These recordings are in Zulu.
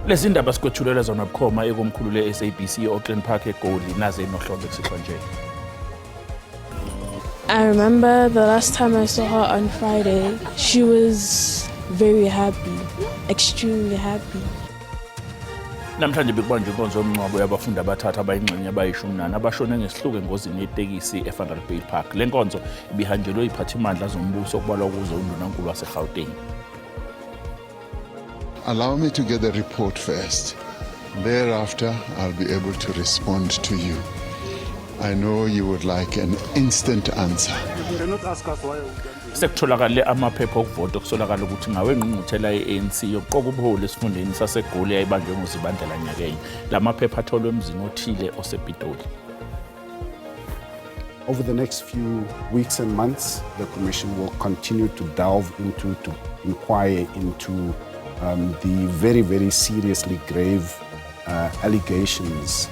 Lezi ndaba sikwethulela zona bukhoma ekomkhulu le-SABC Auckland Park eGoli naze nohlonze kusishwa nje. I remember the last time I saw her on Friday, she was very happy, extremely happy. Namhlanje bekubanjwe inkonzo yomngcwabo yabafundi abathathu abayingxenye abayishumi abashone ngesihluku engozini yetekisi eVanderbilt Park. Le nkonzo ibihanjelwe iziphathimandla zombuso okubalwa kuzo uNdunankulu waseGauteng. Allow me to get the report first. Thereafter, I'll be able to respond to you. I know you would like an instant answer. Sekutholakale amaphepha okuvota okusolakala ukuthi ngawengqungquthela ye-ANC yokuqoka ubuholi esifundeni saseGoli ayibanjwe ngoZibandlela nyakenye. La maphepha atholwe emzini othile osePitoli. Over the next few weeks and months, the Commission will continue to delve into, to inquire into the very, very seriously grave allegations.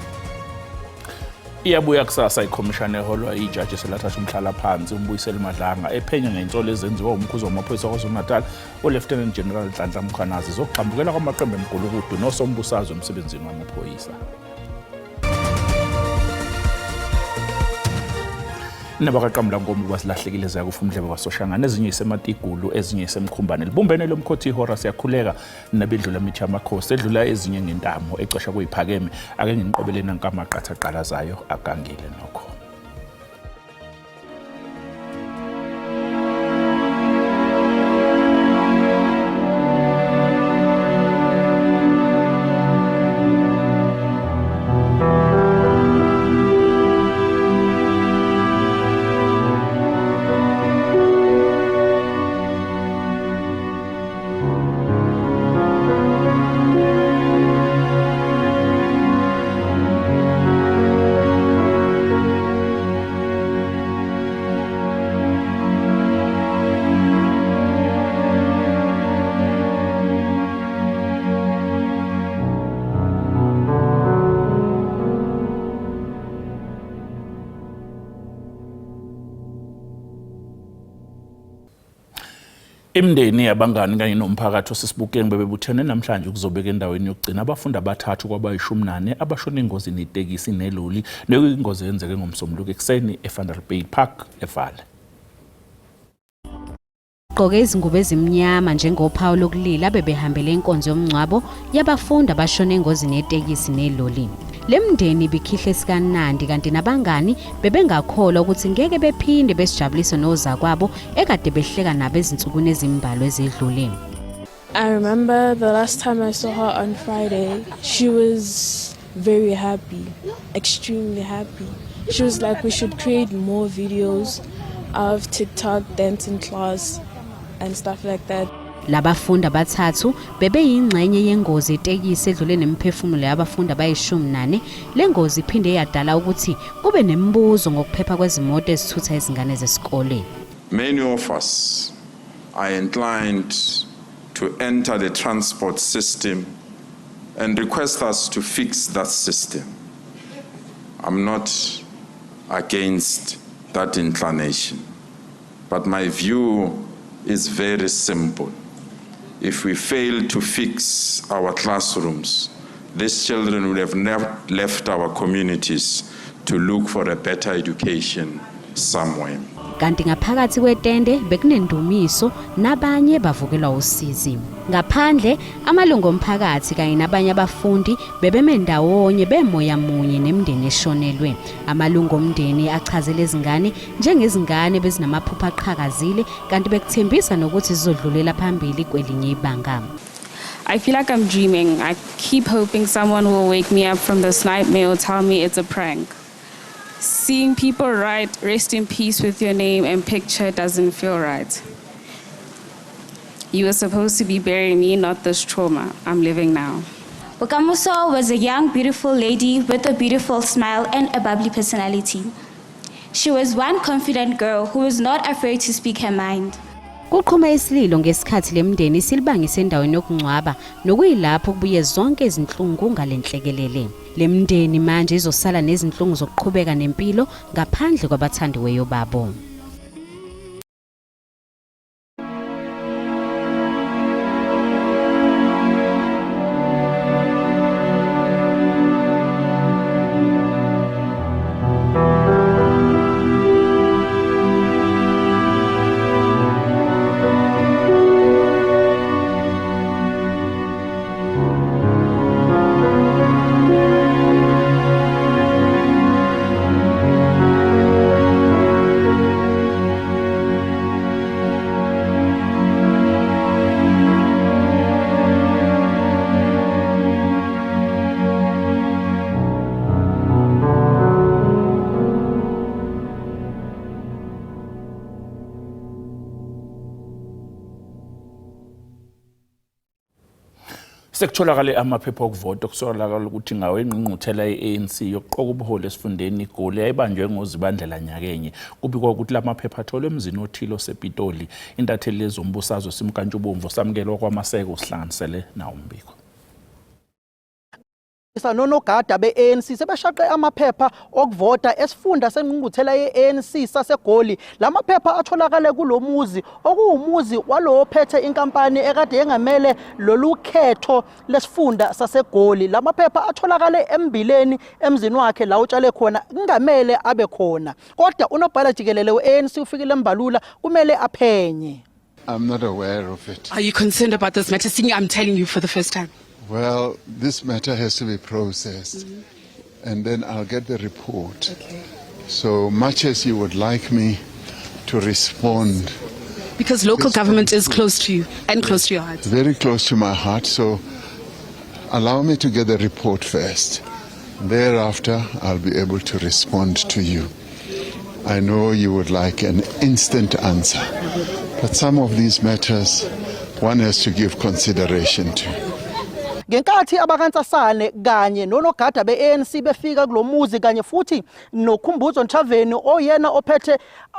Iyabuya kusasa ikhomishana eholwa ijaji eselathatha umhlala phansi uMbuyiseli Madlanga ephenya ngensolo ezenziwa umkhuzo wamaphoyisa kwaZulu-Natal uLieutenant General Nhlanhla Mkhwanazi zokuqhambukela kwamaqembu emgulukudu nosombusazwe emsebenzini wamaphoyisa. Nabakaqamla ngomu basilahlekile zakufumdlebe kwaSoshangana ezinye isematigulu ezinye isemkhumbane libumbene lomkhothi ihora siyakhuleka nabedlula mithi yamakhosi edlula ezinye ngentamo ecesha kuyiphakeme ake nginqobelena nkamaqatha qala zayo agangile nokho. Imndeni yabangani kanye nomphakathi osesibukeni bebebuthene namhlanje ukuzobeka endaweni yokugcina abafundi abathathu kwabayishumi abashone engozini yetekisi neloli nekuyingozi yenzeke ngomsombuluko ekuseni eVanderbilt Park eVale. Gqoke izingubo ezimnyama njengophawu lokulila bebehambele inkonzo yomngcwabo yabafundi abashone engozini yetekisi neloli. Lemndeni bikhihle sikanandi kanti nabangani bebengakholwa ukuthi ngeke bephinde besijabulise nozakwabo ekade behleka nabo ezinsukwini ezimbalwa ezidlule. I remember the last time I saw her on Friday, she was very happy, extremely happy. She was like, we should create more videos of TikTok dancing class and stuff like that. Labafundi abathathu bebeyingxenye yengozi yetekisi edlule nemphefumulo yabafundi abayishumi. Le ngozi iphinde yadala ukuthi kube nemibuzo ngokuphepha kwezimoto ezithutha izingane zesikole. Many of us are inclined to enter the transport system and request us to fix that system. I'm not against that inclination, but my view is very simple. If we fail to fix our classrooms, these children will have never left our communities to look for a better education somewhere. Kanti ngaphakathi kwetende bekunendumiso nabanye bavukelwa usizi. Ngaphandle amalungu omphakathi kanye nabanye abafundi bebemendawonye bemoya munye nemndeni eshonelwe. Amalungu omndeni achazela izingane njengezingane bezinamaphupho aqhakazile kanti bekuthembisa nokuthi zizodlulela phambili kwelinye ibanga. I feel like I'm dreaming. I keep hoping someone will wake me up from this nightmare or tell me it's a prank. Seeing people write, rest in peace with your name and picture doesn't feel right. You were supposed to be burying me, not this trauma I'm living now. Bokamoso was a young, beautiful lady with a beautiful smile and a bubbly personality. She was one confident girl who was not afraid to speak her mind. Kuqhuma isililo ngesikhathi lemndeni silibangise endaweni yokungcwaba nokuyilapho kubuye zonke izinhlungu ngalenhlekelele. Lemndeni manje izosala nezinhlungu zokuqhubeka nempilo ngaphandle kwabathandiweyo babo. Sekutholakale amaphepha okuvota okusolakala ukuthi ngawe ingqungquthela ye-ANC yokuqoka ubuholi esifundeni iGoli yayibanjwe ngoZibandlela nyakenye kubikwa ukuthi lamaphepha atholwe emzini othile osePitoli. Intatheli lezombusazwe Simkantshubomvu samukelwa kwamaseko sihlanganisele nawo umbiko. Nonogada be-ANC sebeshaqe amaphepha okuvota esifunda sengqungquthela ye-ANC saseGoli. Lamaphepha atholakale kulomuzi okuwumuzi walowo phethe inkampani ekade yengamele lolukhetho lesifunda saseGoli. Lamaphepha atholakale embileni emzini wakhe la utshale khona kungamele abe khona. Kodwa unobhala jikelele we-ANC ufikile embalula kumele aphenye. I'm not aware of it. Are you concerned about this matter, seeing I'm telling you for the first time? Well, this matter has to be processed, and then I'll get the report. Okay. So much as you would like me to respond, Because local government is close to you and close to your heart. very close to my heart, so allow me to get the report first. Thereafter, I'll be able to respond to you. I know you would like an instant answer, but some of these matters one has to give consideration to. Ngenkathi abakaNtsasane kanye nonogada be-ANC befika kulomuzi kanye futhi noKhumbuzo Nthaveni oyena ophethe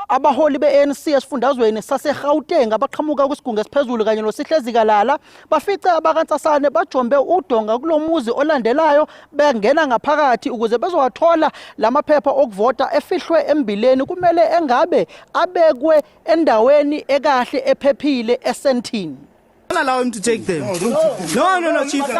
abaholi be-ANC esifundazweni saseGauteng abaqhamuka kwisigungu esiphezulu kanye noSihlezi Kalala bafice abakaNtsasane bajombe udonga kulomuzi olandelayo bengena ngaphakathi ukuze bezowathola lamaphepha okuvota efihlwe embileni kumele engabe abekwe endaweni ekahle ephephile esentini. Allow him to take them. No, Chief. No.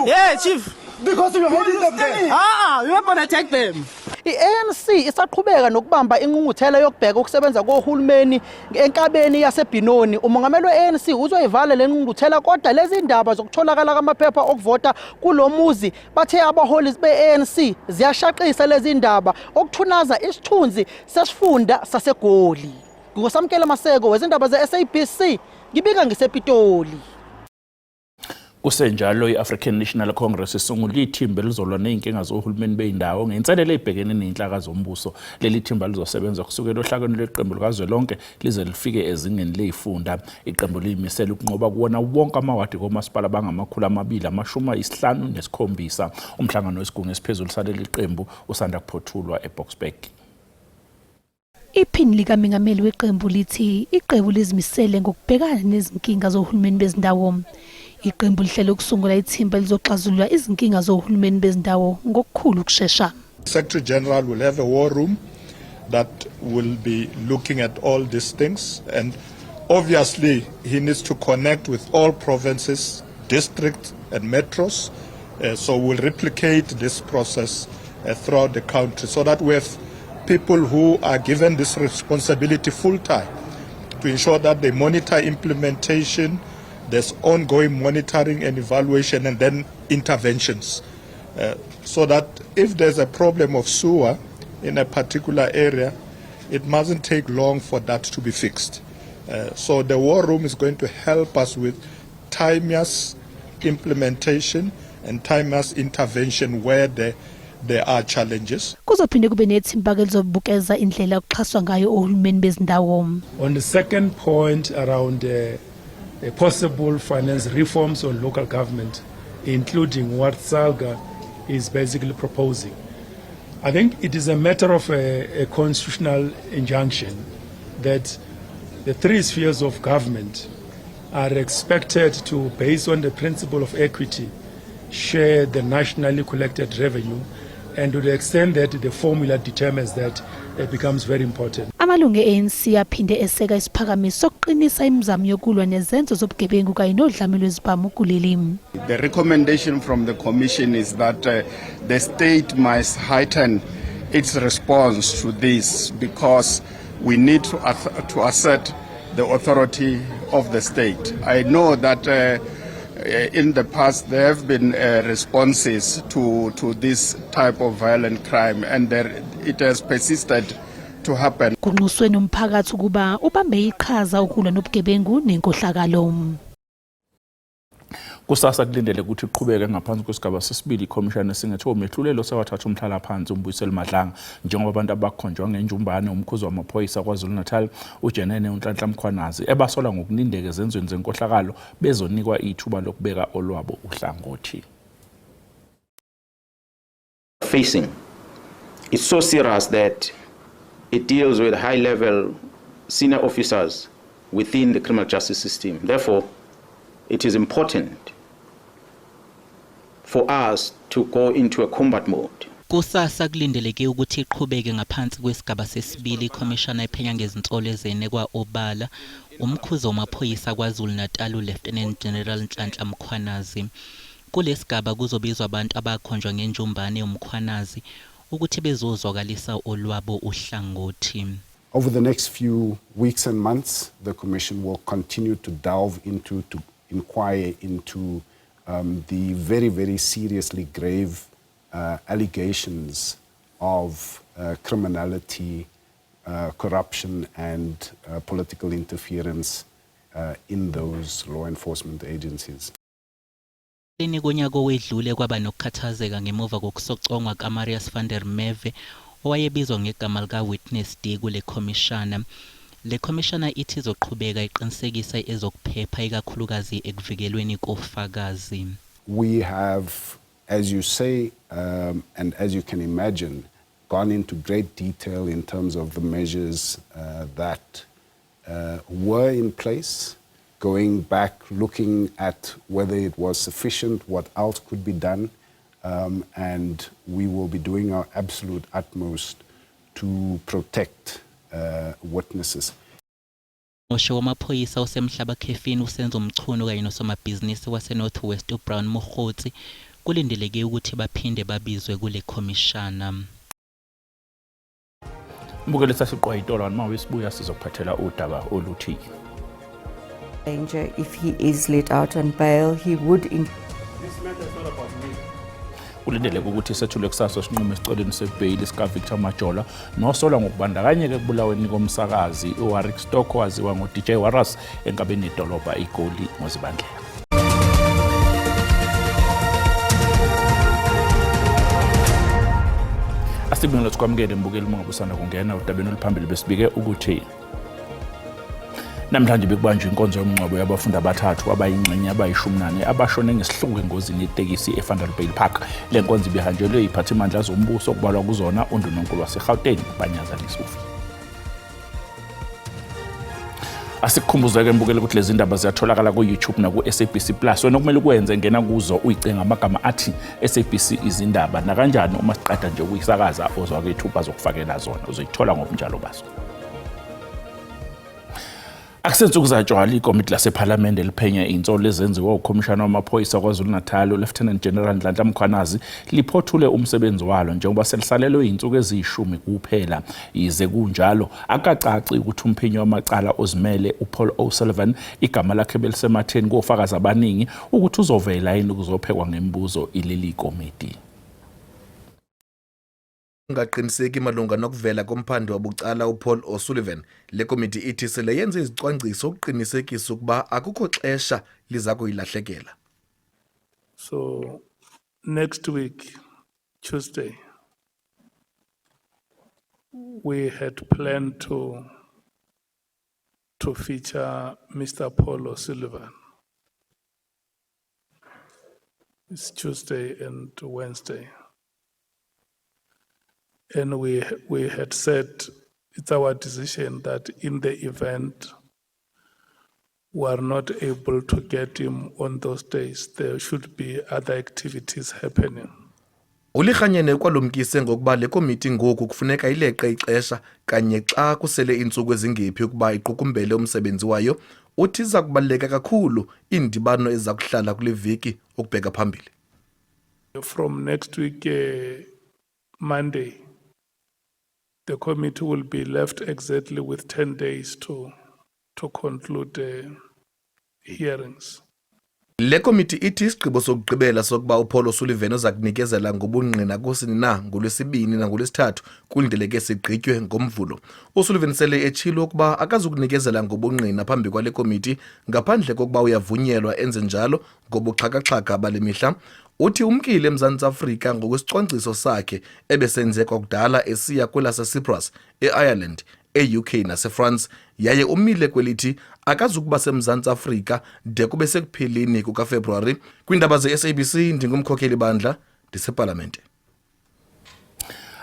Yeah, Chief. Because you're holding them there. You're not going to take them. I-ANC isaqhubeka nokubamba ingqungquthela yokubheka ukusebenza kohulumeni enkabeni yaseBinoni. Umongameli we-ANC uzoyivala le ngqungquthela kodwa lezi ndaba zokutholakala kwamaphepha okuvota kulomuzi bathe abaholi be-ANC ziyashaqisa lezi ndaba okuthunaza isithunzi sesifunda saseGoli. Ngosamkela Maseko wezindaba ze-SABC ngibika ngisePitoli. Kusenjalo i-African National Congress isungule ithimba elizolwa ney'nkinga zohulumeni bey'ndawo ngenselelo ey'bhekene ney'nhlaka zombuso. Leli thimba lizosebenza kusukela ohlakeni lweqembu likazwelonke lize lifike ezingeni ley'funda. Iqembu liyimisela ukunqoba kuwona wonke amawadi komasipala abangama257. Umhlangano wesigungu esiphezulu saleli qembu usanda kuphothulwa eBoksburg. Iphini likaMengameli weqembu lithi iqembu lizimisele ngokubhekana nezinkinga zohulumeni bezindawo. Iqembu lihlele ukusungula ithimba lizoxazulula izinkinga zohulumeni bezindawo ngokukhulu ukushesha. Secretary General will have a war room that will be looking at all these things, and obviously he needs to connect with all provinces, districts and metros. So we'll replicate this process throughout the country so that we have people who are given this responsibility full-time to ensure that they monitor implementation, there's ongoing monitoring and evaluation, and then interventions. So that if there's a problem of sewer in a particular area, it mustn't take long for that to be fixed. So the war room is going to help us with timeous implementation and timeous intervention where there are challenges. Kuzophinde kube nethimba elizobukeza indlela okuxhaswa ngayo ohulumeni bezindawo. On the second point around possible finance reforms on local government, including what SALGA is basically proposing, I think it is a matter of a constitutional injunction that the three spheres of government are expected to, based on the principle of equity, share the nationally collected revenue, and to the extent that the formula determines that, it becomes very important. Amalungu e-ANC aphinde eseka isiphakamiso sokuqinisa imizamo yokulwa nezenzo zobugebengu kanye nodlame lwezibhamu kuleli. The recommendation from the Commission is that the state must heighten its response to this because we need to assert the authority of the state. I know that in the past there have been responses to this type of violent crime, and it has persisted to happen. Kunxuswe nomphakathi ukuba ubambe iqhaza ukulwa nobugebengu nenkohlakalo. Kusasa kulindele ukuthi iqhubeke ngaphansi kwesigaba sesibili ikhomishana esingethe umehlulelo sewathatha umhlala phansi uMbuyiseli Madlanga njengoba abantu abakhonjwa ngenjumbane umkhuzi wamaphoyisa KwaZulu-Natal uJenene uNhlanhla Mkhwanazi ebasola ngokunindeka ezenzweni zenkohlakalo bezonikwa ithuba lokubeka olwabo uhlangothi. Facing it's so serious that it deals with high-level senior officers within the criminal justice system. Therefore, it is important for us to go into a combat mode. Kusasa kulindeleke ukuthi iqhubeke ngaphansi kwesigaba sesibili ikhomishana ephenya ngezinsolo ezenekwa obala umkhuzi wamaphoyisa KwaZulu-Natal uLieutenant General Nhlanhla Mkhwanazi. Kulesigaba kuzobizwa abantu abakhonjwa ngenjumbane yomkhwanazi ukuthi bezozwakalisa olwabo uhlangothi. Over the next few weeks and months, the Commission will continue to delve into, to inquire into the very, very seriously grave allegations of criminality, corruption and political interference in those law enforcement agencies. Leni konyaka owedlule kwaba nokukhathazeka ngemuva kokusocongwa kaMarius van der Merwe owayebizwa ngegama lika Witness D kule khomishana. Le khomishana ithi izoqhubeka iqinisekisa ezokuphepha ikakhulukazi ekuvikelweni kofakazi. We have, as you say, and as you can imagine, gone into great detail in terms of the measures that were in place, going back, looking at whether it was sufficient, what else could be done, and we will be doing our absolute utmost to protect witnesses. Osho wamaphoyisa osemhlaba Khefini usenzo Mchunu kanye nosomabhizinisi waseNorth West uBrown Mokgotsi kulindeleke ukuthi baphinde babizwe kule khomishana. Mbukele sasiqwayitola noma wesibuya sizokuphathela udaba oluthi danger if he is let out on bail he would This matter is not about me. Kulindeleke ukuthi sethule kusasa sinqumo esicoleni sebeyili sika Victor Majola nosolwa ngokubandakanyeka ekubulaweni komsakazi uWarwick Stock waziwa ngoDJ Waras enkabeni idolobha iGoli ngoZibandlela. Asibingelela sikwamukele mbukeli mongabusana kungena udabeni oluphambili besibike ukuthi namhlanje bekubanjwe inkonzo yomngcwabo yabafundi abathathu abayingxenye abayishumi-4 abashone ngesihluku engozini yetekisi eVanderbijl Park. Le nkonzo ibihanjelwe yiphathimandla zombuso okubalwa kuzona uNdunankulu waseGauteng Banyazalisa Ufi. Asikukhumbuzeke mbukele ukuthi lezi ndaba ziyatholakala ku-YouTube naku-SABC Plus. Wena kumele ukwenze ngena kuzo uyicenga amagama athi SABC izindaba nakanjani uma siqeda nje ukuyisakaza ozwa kwethu bazokufakela zona uzoyithola ngobunjalo bazo. Akusensuku zatshwala ikomiti lasephalamende liphenya insolo ezenziwa ukhomishana wamaphoyisa KwaZulu-Natal uLieutenant General Nhlanhla Mkhwanazi liphothule umsebenzi walo njengoba selisalelwe insuku ezi10 kuphela. Yize kunjalo akacaci ukuthi umphenyi wamacala ozimele uPaul O'Sullivan igama lakhe belisematheni kofakazi abaningi ukuthi uzovela yini ukuzophekwa ngembuzo ileli komiti. Ungaqiniseki malunga nokuvela komphandi wabucala uPaul O'Sullivan. Le komiti ithi sele yenze izicwangciso ukuqinisekisa ukuba akukho xesha liza kuyilahlekela. So next week, Tuesday, we had planned to feature Mr. Paul O'Sullivan. It's Tuesday and Wednesday. And we had said it's our decision that in the event we are not able to get him on those days, there should be other activities happening. Ulikhanyene kwalumkise ngokuba le komiti ngoku kufuneka ileqe ixesha kanye xa kusele intsuku ezingephi ukuba iqukumbele umsebenzi wayo. Uthi iza kubaleka kakhulu indibano eza kuhlala kule veki ukubheka phambili. From next week, Monday, the committee will be left exactly with 10 days to conclude the hearings. Le komiti ithi isigqibo sokugqibela sokuba uPaul O'Sullivan uza kunikezela ngobungqina kusini na ngolwesibini nangolwesithathu kulindeleke sigqitywe ngomvulo. uSullivan sele etshilo ukuba akazukunikezela ngobungqina phambi kwale komiti ngaphandle kokuba uyavunyelwa enze njalo ngobuxhaka-xhaka bale mihla. Uthi umkile eMzantsi Afrika ngokwesicwangciso sakhe ebesenze kwakudala esiya kwelaseCyprus, eIreland, e-UK naseFrance, yaye umile kwelithi akazukuba seMzantsi Afrika de kube sekupheleni kukaFebruwari. Kwiindaba ze-SABC ndingumkhokheli bandla ndisepalamente.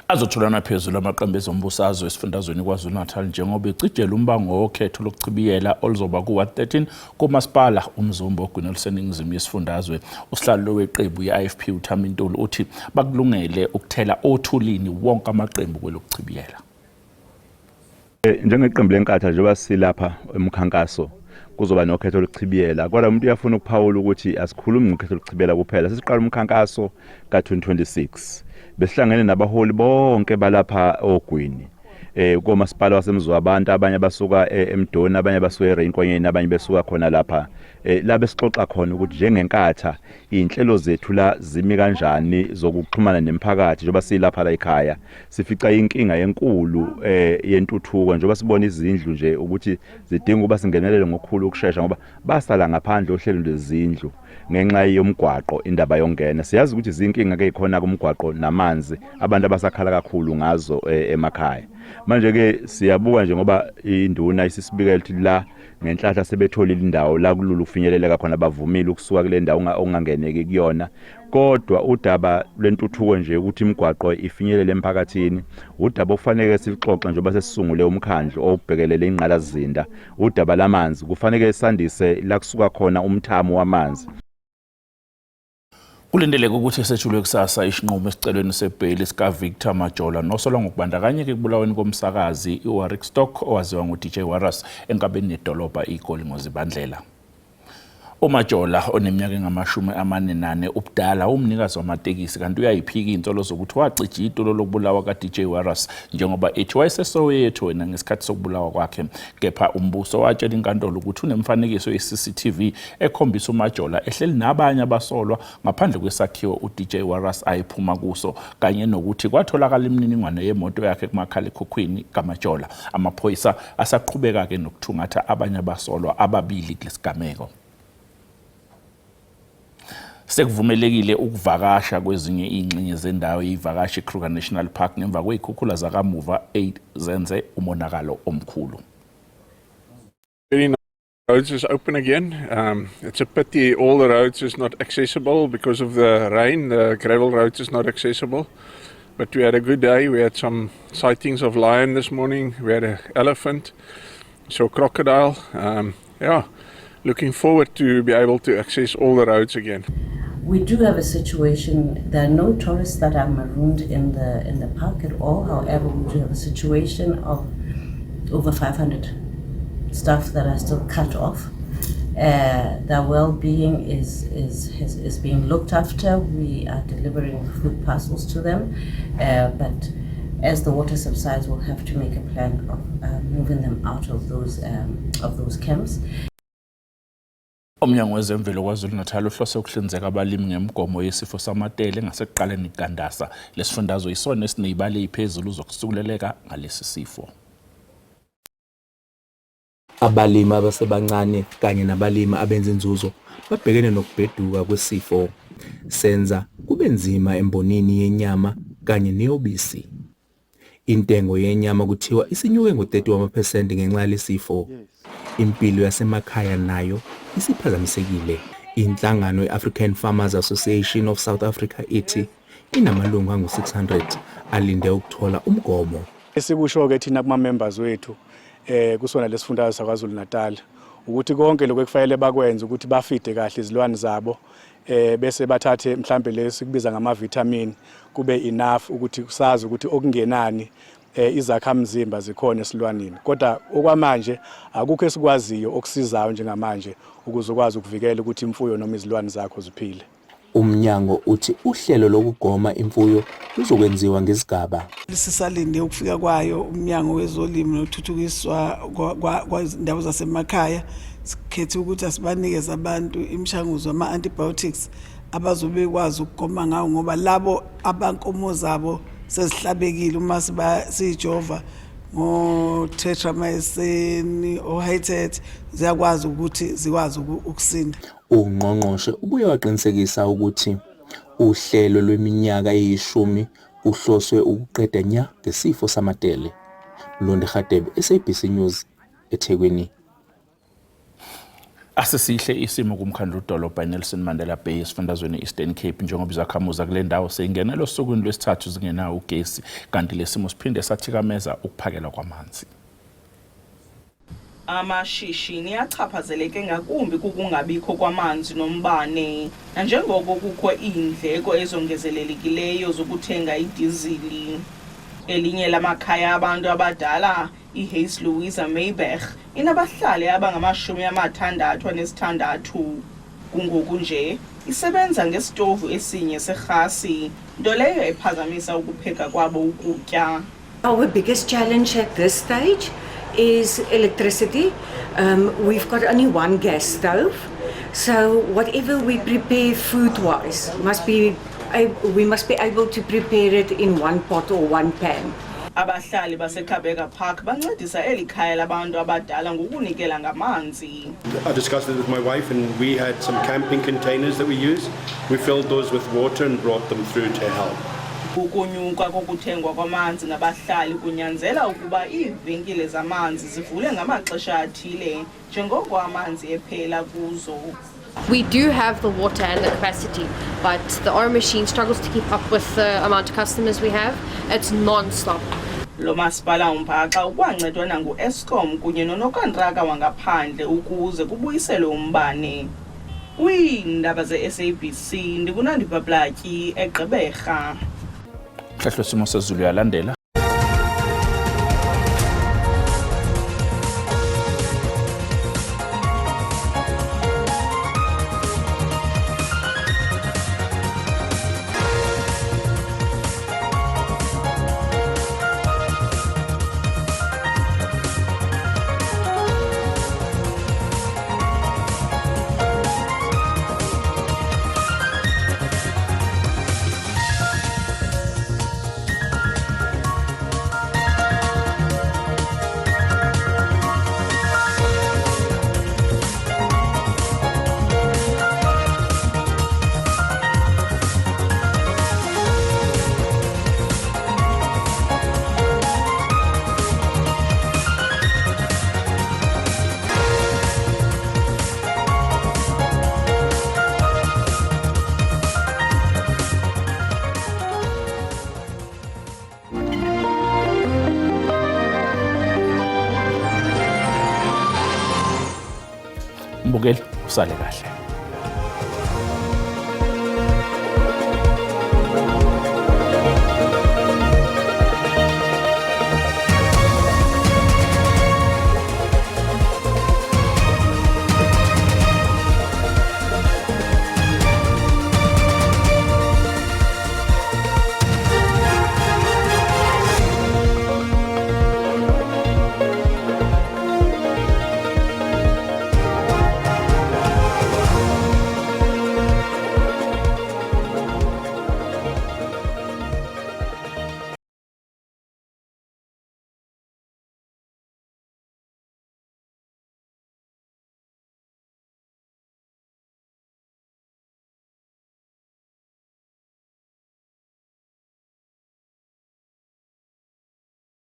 Azothulana phezulu amaqembu ezombusazwe esifundazweni KwaZulu-Natal njengoba ecijela umbango wokhetho lokuchibiyela oluzoba kuwa-13 kumasipala umzumbo ogwini oluseningizimu yesifundazwe. Usihlalo weqembu ye-IFP uThami Ntuli uthi bakulungele ukuthela othulini wonke amaqembu kwelokuchibiyela. Njengeqembu lenkatha njengoba silapha emkhankaso kuzoba nokhetho lokuchibiyela, kodwa umuntu uyafuna ukuphawula ukuthi asikhulumi ngokhetho lokuchibiyela kuphela. Sesiqala umkhankaso ka-2026 besihlangene nabaholi bonke balapha ogwini komasipala wasemzwabantu, abanye basuka eMdoni, abanye basuka eRainkonyeni, abanye besuka khona lapha la besixoxa khona ukuthi njengenkatha inhlelo zethu la zimi kanjani zokuxhumana nemphakathi njengoba silapha la ekhaya. Sifica inkinga enkulu yentuthuko njengoba sibona izindlu nje ukuthi zidinga ukuba singenelele ngokukhulu ukusheshsha ngoba basala ngaphandle ohlelo lwezindlu ngenxa yomgwaqo indaba yongena. Siyazi ukuthi izinkinga ke ikhona kumgwaqo namanzi abantu abasakhala kakhulu ngazo emakhaya. Manje ke siyabuka nje ngoba induna isisibikela ukuthi la ngenhlahla sebetholile indawo la kululu kufinyeleleka khona bavumile ukusuka kule ndawo ongangeneki kuyona. Kodwa udaba lwentuthuko nje ukuthi imigwaqo ifinyelele emphakathini udaba ofanele silixoxe njengoba sesisungule umkhandlu obhekelele inqalazinda. Udaba lamanzi kufanele sandise la kusuka khona umthamo wamanzi. Kulindeleke ukuthi sethulwe kusasa isinqumo esicelweni sebheli sika Victor Majola nosolwa ngokubandakanyeka ekubulaweni komsakazi iWarwick Stock owaziwa ngoDJ Waras enkabeni nedolobha iGoli ngozibandlela. uMajola oneminyaka engama-44 ubudala umnikazi wamatekisi kanti uyayiphika insolo zokuthi wacija itulo lokubulawa kaDJ Waras njengoba ethi wayeseSoweto wena ngesikhathi sokubulawa kwakhe. Kepha umbuso watshela inkantolo ukuthi unemfanekiso ye-CCTV ekhombisa uMajola ehleli nabanye abasolwa ngaphandle kwesakhiwo uDJ Waras ayiphuma kuso kanye nokuthi kwatholakala imininingwane yemoto yakhe kumakhalekhukhwini kaMajola. Amaphoyisa asaqhubeka ke nokuthungatha abanye abasolwa ababili kulesigameko. Sekuvumelekile ukuvakasha kwezinye ingxenye zendawo yivakashi Kruger National Park ngemva kwezikhukhula zakamuva 8 zenze umonakalo omkhulu. Roads is open again. It's a pity all the roads is not accessible because of the rain. The gravel roads is not accessible. But we had a good day. We had some sightings of lion this morning. We had an elephant, saw crocodile. Looking forward to be able to access all the roads again. We do have a situation. There are no tourists that are marooned in the park at all. However, we do have a situation of over 500 staff that are still cut off. Their well-being is being looked after. We are delivering food parcels to them, but as the water subsides, we'll have to make a plan of moving them out of those camps. Umnyango wezemvelo KwaZulu-Natal uhlose ukuhlinzeka abalimi ngemigomo yesifo samatele ngasekuqaleni kuKandasa. Lesifundazwe isona esinezibalo eziphezulu zokusukuleleka ngalesi sifo. Abalimi abasebancane kanye nabalimi abenza inzuzo babhekene nokubheduka kwesifo. Senza kube nzima embonini yenyama kanye neyobisi. Intengo yenyama kuthiwa isinyuke ngo-30% ngenxa yalesifo. Impilo yasemakhaya nayo isiphazamisekile. Inhlangano ye-African Farmers Association of South Africa ithi inamalungu angu-600 alinde ukuthola umgomo. Esikusho-ke thina kuma-members wethu kusona lesifundazwe saKwaZulu-Natal ukuthi konke lokho ekufanele bakwenze ukuthi bafide kahle izilwane zabo bese bathathe mhlambe lesikubiza ngama-vitamin kube enough ukuthi sazi ukuthi okungenani izakhamzimba zikhona esilwaneni. Kodwa okwamanje akukho esikwaziyo okusizayo njengamanje ukuze ukwazi ukuvikela ukuthi imfuyo noma izilwane zakho ziphile. Umnyango uthi uhlelo lokugoma imfuyo luzokwenziwa ngezigaba. Sisalinde ukufika kwayo umnyango wezolimo nothuthukiswa kwazindawo zasemakhaya sikhethe ukuthi asibanikeze abantu imishanguzo ama-antibiotics abazobe kwazi ukugoma ngawo ngoba labo abankomo zabo sezihlabekile uma siyijova ngo-tetramycin o-Hytet ziyakwazi ukuthi zikwazi ukusinda. Ungqongqoshe ubuye waqinisekisa ukuthi uhlelo lweminyaka eyishumi uhloswe ukuqeda nya ngesifo samadele. Mlonde Radebe, SABC News, eThekwini. Asesihle isimo kumkhandlu dolobha Nelson Mandela Bay esifundazweni Eastern Cape njengoba izakhamuza kule ndawo seyingena losukwini lwesithathu zingenawo ugesi kanti lesimo siphinde sathikameza ukuphakelwa kwamanzi. Amashishini achaphazeleke ngakumbi kukungabikho kwamanzi nombane nanjengoko kukho iindleko ezongezelelekileyo zokuthenga idizili. Elinye lamakhaya abantu abadala iHays Louisa Mayberg inabahlali abangama-66 kungoku nje isebenza ngesitovu esinye serhasi nto leyo ephazamisa ukupheka kwabo ukutya. Our biggest challenge at this stage is electricity. We've got only one gas stove, so whatever we prepare food-wise we must be able to prepare it in one pot or one pan. Abahlali baseKabeka Park bancedisa eli khaya labantu abadala ngokunikela ngamanzi. I discussed it with my wife and we had some camping containers that we use. We filled those with water and brought them through to help. Ukunyuka kokuthengwa kwamanzi ngabahlali kunyanzela ukuba iivenkile zamanzi zivule ngamaxesha athile njengoko amanzi ephela kuzo. We do have the water and the capacity, but the R machine struggles to keep up with the amount of customers we have. It's non-stop. Lo masipala umphaxa ukwancedwa nangu-Eskom kunye nonokontraka wangaphandle ukuze kubuyiselwe umbane. Kwiindaba ze-SABC ndikunandipha Blatyi eGqeberha. Mhlahlo simo sezulu yalandela. Mbukeli usale kahle.